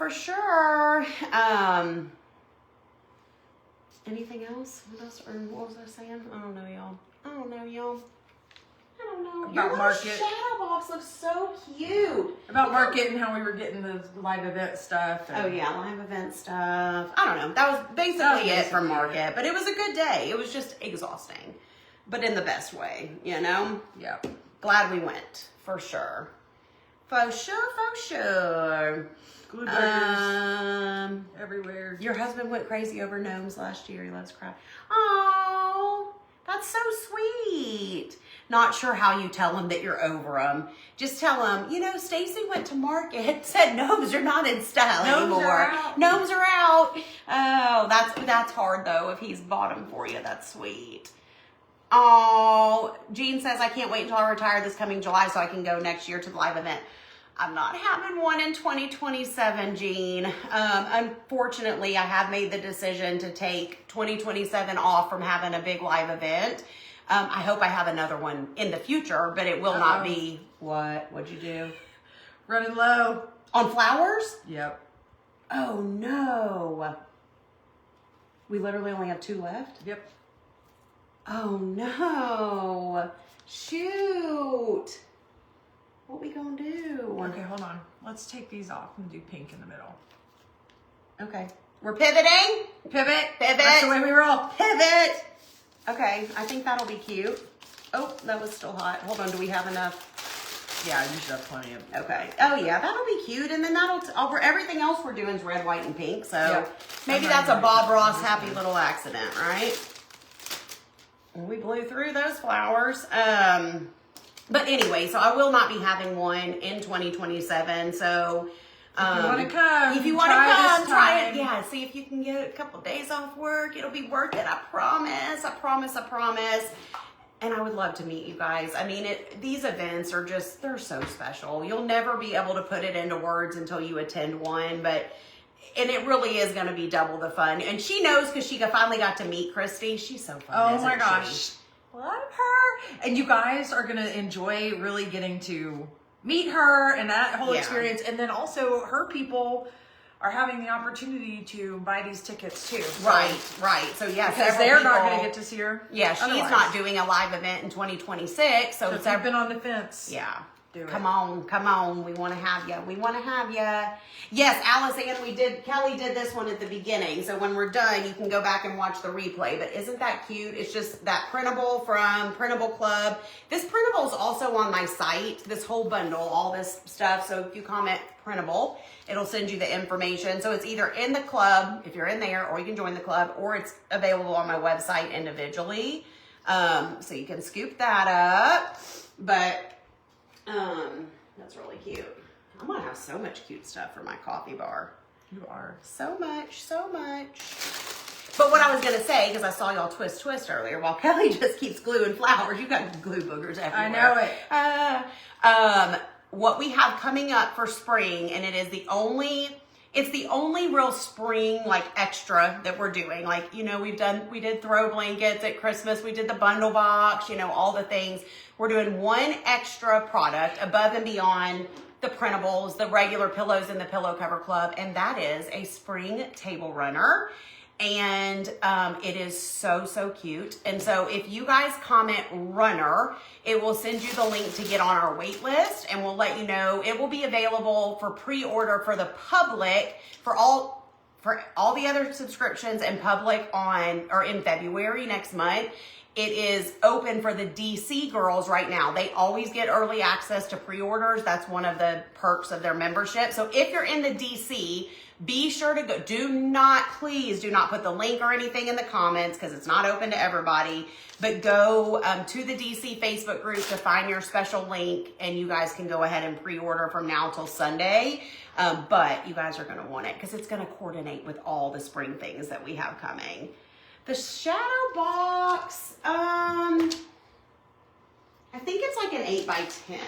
Anything else? What was I saying? I don't know, y'all. I don't know. About Your little market. shadow box looks so cute. About market and how we were getting the live event stuff. Oh yeah, live event stuff. I don't know. That was basically it from market, but it was a good day. It was just exhausting, but in the best way, Yep. Glad we went, for sure. For sure. Glue burgers everywhere. Your husband went crazy over gnomes last year. He loves craft. Oh, that's so sweet. Not sure how you tell him that you're over them. Just tell him, Stacy went to market, said gnomes are not in style anymore. Gnomes are out. Oh, that's hard though. If he's bought them for you, that's sweet. Oh, Jean says, I can't wait until I retire this coming July so I can go next year to the live event. I'm not having one in 2027, Jean. Unfortunately, I have made the decision to take 2027 off from having a big live event. I hope I have another one in the future, but it will not be. What? What'd you do? Running low. On flowers? Yep. Oh, no. We literally only have 2 left? Yep. Oh, no. Shoot. What we gonna do? Okay, hold on. Let's take these off and do pink in the middle. Okay. We're pivoting. Pivot. That's the way we roll. Pivot. Okay, I think that'll be cute. Oh, that was still hot. Hold on, do we have enough? Yeah, you should have plenty of. Okay. Oh yeah, that'll be cute, and then everything else we're doing is red, white, and pink. So maybe that's a Bob Ross happy little accident, right? We blew through those flowers. But anyway, so I will not be having one in 2027. So if you want to come, try Yeah, see if you can get a couple days off work. It'll be worth it. I promise. I promise. I promise. And I would love to meet you guys. I mean, these events are just, they're so special. You'll never be able to put it into words until you attend one, and it really is going to be double the fun. And she knows because she finally got to meet Christy. She's so fun. Oh my gosh. Love her. And you guys are going to enjoy really getting to meet her and that whole experience. And then also her people are having the opportunity to buy these tickets too. Right. So yes, because they're not going to get to see her. Yeah, she's not doing a live event in 2026. So if you've been on the fence. Yeah. Do it. Come on. We want to have you. Yes, Allison, Kelly did this one at the beginning. So when we're done, you can go back and watch the replay. But isn't that cute? It's just that printable from Printable Club. This printable is also on my site, this whole bundle, all this stuff. So if you comment printable, it'll send you the information. So it's either in the club, if you're in there, or you can join the club, or it's available on my website individually. So you can scoop that up. But that's really cute. I'm gonna have so much cute stuff for my coffee bar. You are. So much. But what I was gonna say, because I saw y'all twist earlier, while Kelly just keeps gluing flowers, you got glue boogers everywhere. I know it. What we have coming up for spring, and it's the only real spring like extra that we're doing. Like, we did throw blankets at Christmas, we did the bundle box, all the things. We're doing one extra product above and beyond the printables, the regular pillows in the Pillow Cover Club, and that is a spring table runner. And it is so cute. And so if you guys comment runner, it will send you the link to get on our wait list, and we'll let you know. It will be available for pre-order for the public for all the other subscriptions and public in February next month. It is open for the DC girls right now. They always get early access to pre-orders. That's one of the perks of their membership. So if you're in the DC, be sure to go. Please do not put the link or anything in the comments because it's not open to everybody. But go to the DC Facebook group to find your special link, and you guys can go ahead and pre-order from now till Sunday. But you guys are going to want it because it's going to coordinate with all the spring things that we have coming. The shadow box, I think it's like an 8x10.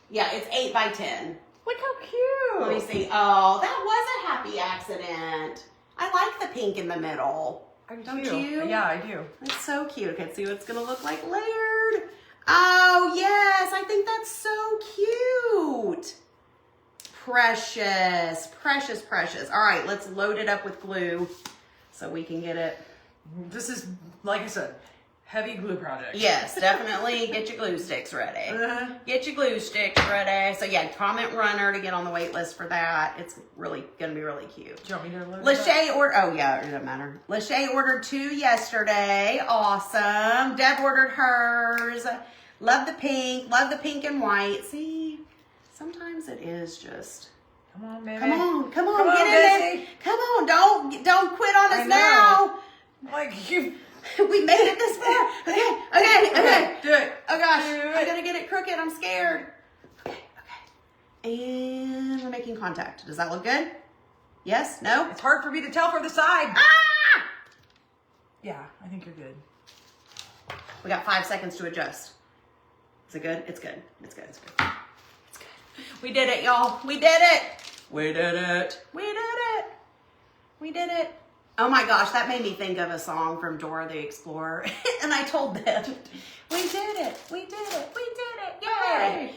Yeah, it's 8x10. Look how cute. Let me see. Oh, that was a happy accident. I like the pink in the middle. Don't you? Yeah, I do. It's so cute. Okay, let's see what it's going to look like layered. Oh, yes. I think that's so cute. Precious. All right, let's load it up with glue so we can get it. This is, like I said, heavy glue project. Yes, definitely. Get your glue sticks ready. Get your glue sticks ready. So yeah, comment runner to get on the wait list for that. It's really going to be really cute. Do you want me to load Lachey it doesn't matter. Lachey ordered 2 yesterday. Awesome. Deb ordered hers. Love the pink and white. See, sometimes it is just... Come on, baby. Come on, get in there. Come on, don't quit on us now. Like you... We made it this far. Okay. Do it. Oh gosh, I gotta get it crooked. I'm scared. Okay. And we're making contact. Does that look good? Yes? No? It's hard for me to tell from the side. Ah! Yeah, I think you're good. We got 5 seconds to adjust. Is it good? It's good. We did it, y'all. We did it. Oh my gosh, that made me think of a song from Dora the Explorer. And I told them, we did it. Yay.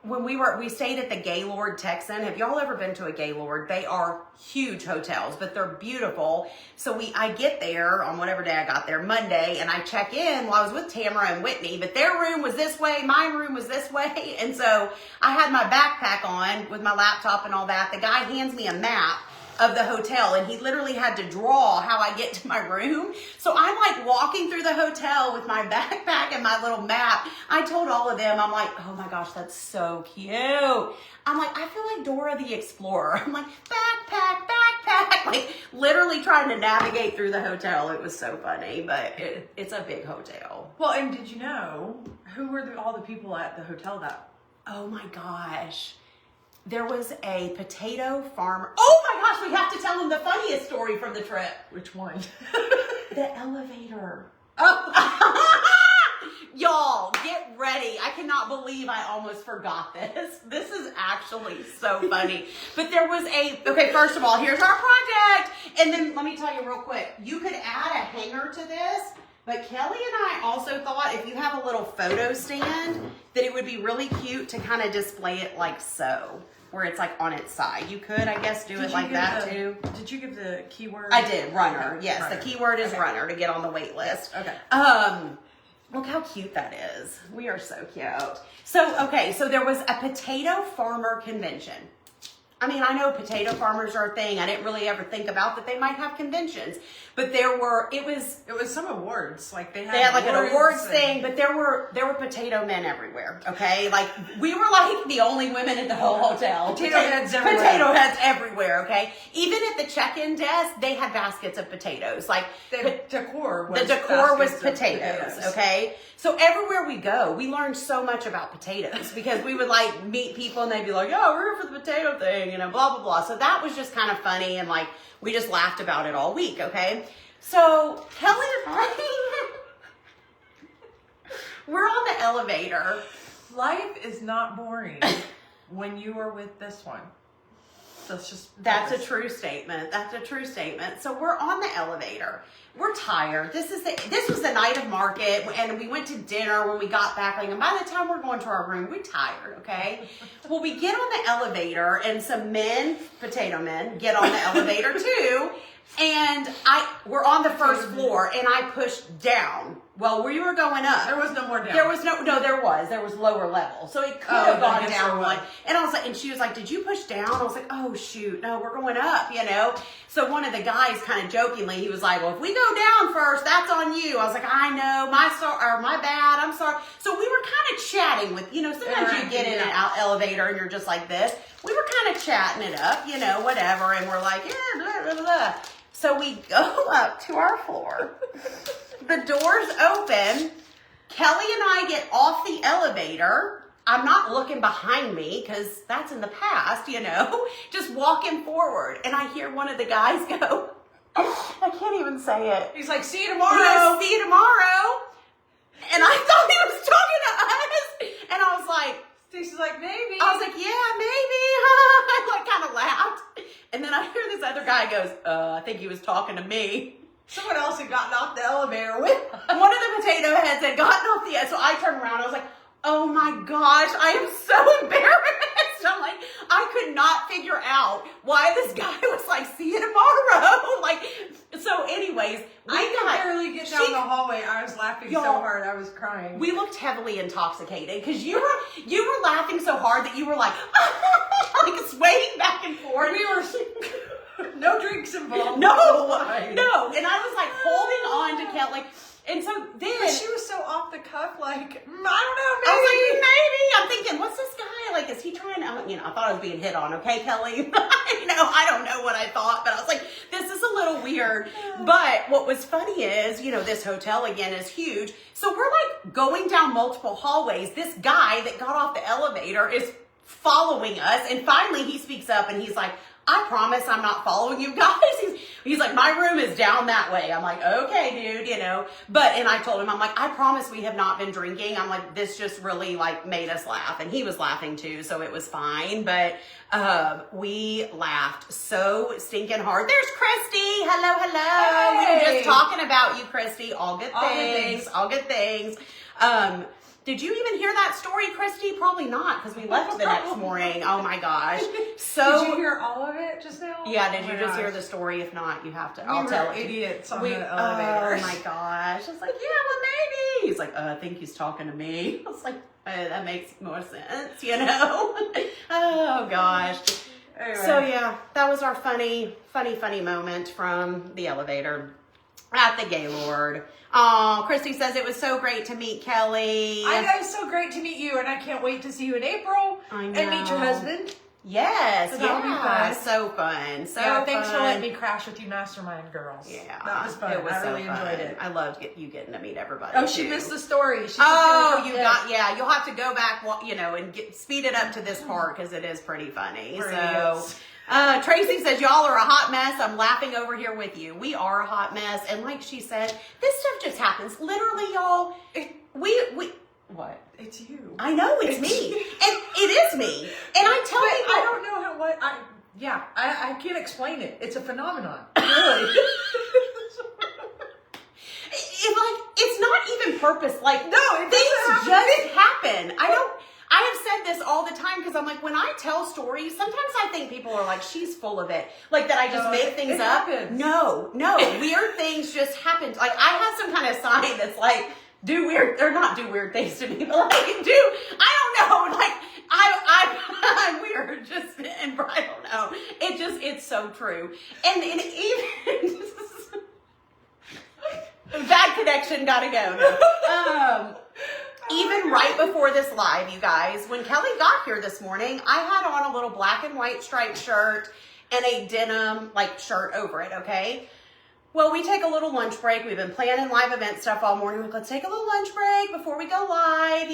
When we stayed at the Gaylord Texan. Have y'all ever been to a Gaylord? They are huge hotels, but they're beautiful. So I get there on whatever day I got there, Monday, and I check in. Well, I was with Tamara and Whitney, but their room was this way, my room was this way. And so I had my backpack on with my laptop and all that. The guy hands me a map of the hotel, and he literally had to draw how I get to my room. So I'm like walking through the hotel with my backpack and my little map. I told all of them, I'm like, oh my gosh, that's so cute. I'm like, I feel like Dora the Explorer. I'm like, backpack, like literally trying to navigate through the hotel. It was so funny, but it's a big hotel. Well, and did you know who were all the people at the hotel that? Oh my gosh. there was a potato farmer. Oh my gosh, we have to tell them the funniest story from the trip. Which one? The elevator. Oh. Y'all, get ready. I cannot believe I almost forgot this. This is actually so funny. But there was okay, first of all, here's our project. And then let me tell you real quick. You could add a hanger to this. But Kelly and I also thought if you have a little photo stand, that it would be really cute to kind of display it like so, where it's like on its side. You could, I guess, do it like that too. Did you give the keyword? I did, runner. Okay. Yes, Runner. the keyword is runner to get on the wait list. Okay. Look how cute that is. We are so cute. So there was a potato farmer convention. I mean, I know potato farmers are a thing. I didn't really ever think about that they might have conventions. But it was some awards. Like they had like an awards thing, but there were potato men everywhere. Okay, like we were like the only women at the whole hotel. Potato heads everywhere. Potato heads everywhere. Okay, even at the check-in desk, they had baskets of potatoes. Like the decor was potatoes. Okay, so everywhere we go, we learned so much about potatoes because we would like meet people and they'd be like, "Yeah, we're here for the potato thing," you know, blah blah blah. So that was just kind of funny and like. We just laughed about it all week, okay? So, Kelly and I, we're on the elevator. Life is not boring when you are with this one. That's a true statement. That's a true statement. So we're on the elevator. We're tired. This was the night of market, and we went to dinner when we got back. Like, and by the time we're going to our room, we're tired. Okay. Well, we get on the elevator, and some potato men, get on the elevator too. And we're on the first floor, and I pushed down. Well, we were going up. There was no more down. There was there was lower level. So it could have gone down one. And I was like, and she was like, "Did you push down?" I was like, "Oh shoot, no, we're going up, you know." So one of the guys kind of jokingly, he was like, "Well, if we go down first, that's on you." I was like, "I know, my bad, I'm sorry." So we were kind of chatting with, you know, sometimes you get in an elevator and you're just like this. We were kind of chatting it up, you know, whatever, and we're like, yeah, blah, blah, blah. So we go up to our floor. The doors open. Kelly and I get off the elevator. I'm not looking behind me because that's in the past, you know, just walking forward. And I hear one of the guys go, I can't even say it. He's like, "See you tomorrow." He goes, "See you tomorrow." And I thought he was talking to us. And I was like, Stacey's like, "Maybe." I was like, "Yeah, maybe." I like kind of laughed. And then I hear this other guy goes, I think he was talking to me. Someone else had gotten off the elevator with one of the potato heads had gotten off the edge. So I turned around. I was like, "Oh my gosh, I am so embarrassed." I'm like, I could not figure out why this guy was like, "See you tomorrow." Like, so anyways, I could barely get down the hallway. I was laughing so hard. I was crying. We looked heavily intoxicated because you were laughing so hard that you were like, like swaying back and forth. We were no drinks involved. No. And I was like holding on to Kelly. And so then but she was so off the cuff, like, I don't know, maybe. I was like, maybe. I'm thinking, what's this guy? Like, is he trying to, you know, I thought I was being hit on, okay, Kelly? You know, I don't know what I thought, but I was like, this is a little weird. But what was funny is, you know, this hotel again is huge. So we're like going down multiple hallways. This guy that got off the elevator is following us. And finally he speaks up and he's like, "I promise I'm not following you guys." He's like, "My room is down that way." I'm like, "Okay, dude," you know. And I told him, I'm like, "I promise we have not been drinking." I'm like, "This just really like made us laugh." And he was laughing too, so it was fine. But we laughed so stinking hard. There's Christy. Hello. Hey. We were just talking about you, Christy. All good things. Did you even hear that story, Christy? Probably not, because we left the next morning. Oh my gosh. So did you hear all of it just now? Yeah, did you just hear the story? If not, you have to. I'll tell it. Idiots on the elevator. Oh my gosh. I was like, yeah, well maybe. He's like, I think he's talking to me. I was like, that makes more sense, you know? Oh gosh. Anyway. So yeah, that was our funny moment from the elevator at the Gaylord. Oh, Christy says it was so great to meet Kelly. I know, it's so great to meet you, and I can't wait to see you in April I know. and meet your husband. Yes, So that would be yeah, fun. so fun. So Yeah, thanks for fun. letting me crash with you mastermind girls. Yeah, that was fun. It was I so really fun. enjoyed it. I loved you getting to meet everybody. Oh, she too. missed the story. She You'll have to go back, and speed it up to this part because it is pretty funny. Tracy says, y'all are a hot mess. I'm laughing over here with you. We are a hot mess. And like she said, this stuff just happens. Literally, y'all, what? It's you. I know, it's me. And it is me. And I tell people. I don't know I can't explain it. It's a phenomenon. Really. It's not even purpose. Things just happen. I have said this all the time because I'm like, when I tell stories, sometimes I think people are like, she's full of it. Like that I just make things up. Happens. No, weird things just happen. Like I have some kind of sign that's like, not do weird things to me, but like I don't know, like I'm weird, and I don't know. It's so true. And even bad connection, gotta go. Even right before this live, you guys, when Kelly got here this morning, I had on a little black and white striped shirt and a denim shirt over it, okay? Well, we take a little lunch break. We've been planning live event stuff all morning. We're like, let's take a little lunch break before we go live,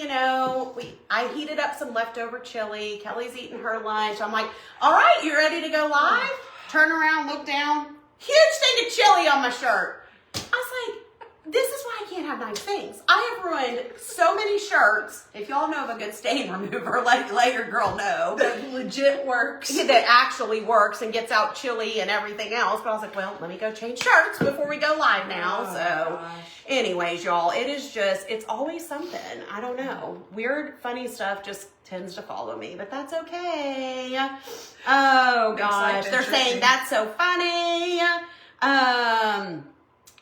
I heated up some leftover chili. Kelly's eating her lunch. I'm like, all right, you ready to go live? Turn around, look down. Huge thing of chili on my shirt. I was like, this is why I can't have nice things. I have ruined so many shirts. If y'all know of a good stain remover, let your girl know. That legit works. That actually works and gets out chili and everything else. But I was like, well, let me go change shirts before we go live now. Anyways, y'all, it's always something. I don't know. Weird, funny stuff just tends to follow me, but that's okay. Oh, gosh. They're saying that's so funny.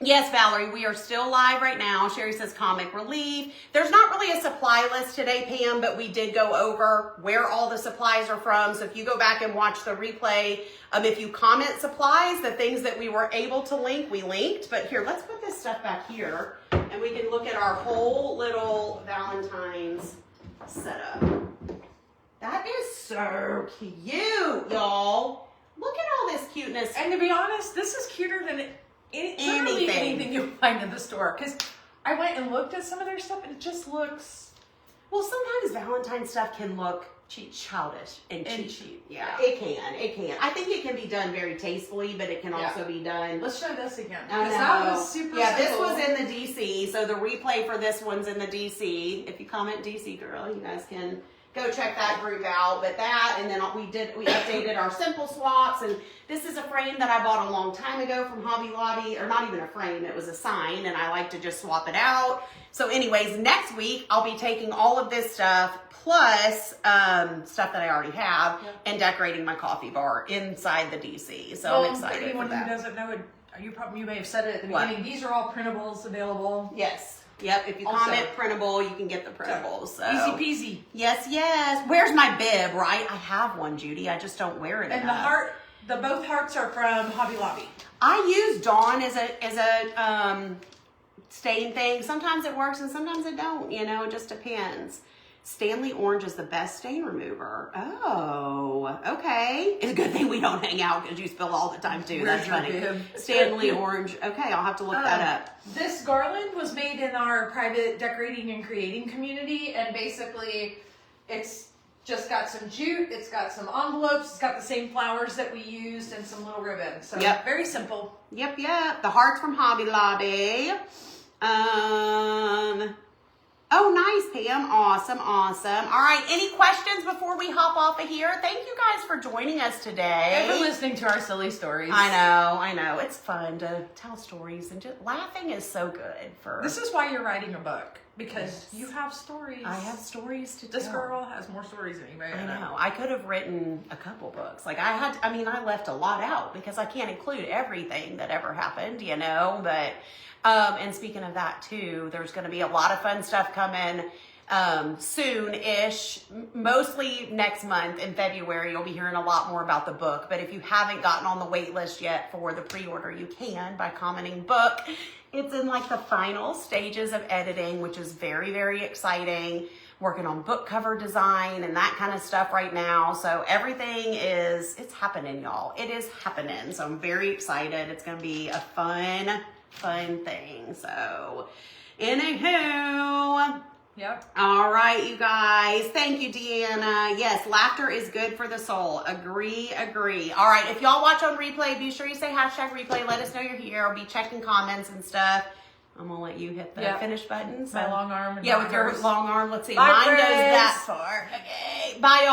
Yes, Valerie, we are still live right now. Sherry says comic relief. There's not really a supply list today, Pam, but we did go over where all the supplies are from. So if you go back and watch the replay, if you comment supplies, the things that we were able to link, we linked. But here, let's put this stuff back here and we can look at our whole little Valentine's setup. That is so cute, y'all. Look at all this cuteness. And to be honest, this is cuter than anything you'll find in the store, because I went and looked at some of their stuff and it just looks, well, sometimes Valentine stuff can look childish and cheap. Yeah, it can. I think it can be done very tastefully, but it can also be done. Let's show this again. That was super simple. This was in the DC, so the replay for this one's in the DC. If you comment DC girl, you guys can go check that group out. But that, and then we updated our simple swaps, and this is a frame that I bought a long time ago from Hobby Lobby, or not even a frame, it was a sign, and I like to just swap it out. So anyways, next week I'll be taking all of this stuff plus stuff that I already have and decorating my coffee bar inside the DC. So I'm excited for anyone that. Who doesn't know it, you may have said it at the beginning. These are all printables available. Yes. Yep, if you comment printable, you can get the printables. So. Easy peasy. Yes. Where's my bib, right? I have one, Judy. I just don't wear it enough. And both hearts are from Hobby Lobby. I use Dawn as a stain thing. Sometimes it works and sometimes it don't. It just depends. Stanley Orange is the best stain remover. Oh, okay. It's a good thing we don't hang out because you spill all the time too. That's funny. Stanley Orange. Okay, I'll have to look that up. This garland was made in our private decorating and creating community, and basically it's just got some jute, it's got some envelopes, it's got the same flowers that we used, and some little ribbon. So very simple. Yep. The heart's from Hobby Lobby. Oh, nice, Pam. Awesome. All right, any questions before we hop off of here? Thank you guys for joining us today. And for listening to our silly stories. I know. It's fun to tell stories, and just laughing is so good. This is why you're writing a book, because you have stories. I have stories to tell. This girl has more stories than anybody. I know. I could have written a couple books. I left a lot out because I can't include everything that ever happened, but... and speaking of that too, there's going to be a lot of fun stuff coming soon-ish, mostly next month in February. You'll be hearing a lot more about the book, but if you haven't gotten on the wait list yet for the pre-order, you can by commenting book. It's in the final stages of editing, which is very, very exciting. working on book cover design and that kind of stuff right now. So everything it's happening, y'all. It is happening. So I'm very excited. It's going to be a fun thing. So anywho. Yep. All right, you guys. Thank you, Deanna. Yes, laughter is good for the soul. Agree. All right, if y'all watch on replay, be sure you say #replay. Let us know you're here. I'll be checking comments and stuff. I'm going to let you hit the finish button. So. My long arm. And yeah, with your long arm. Let's see. Bye, Mine goes friends. that far. Okay. Bye, y'all.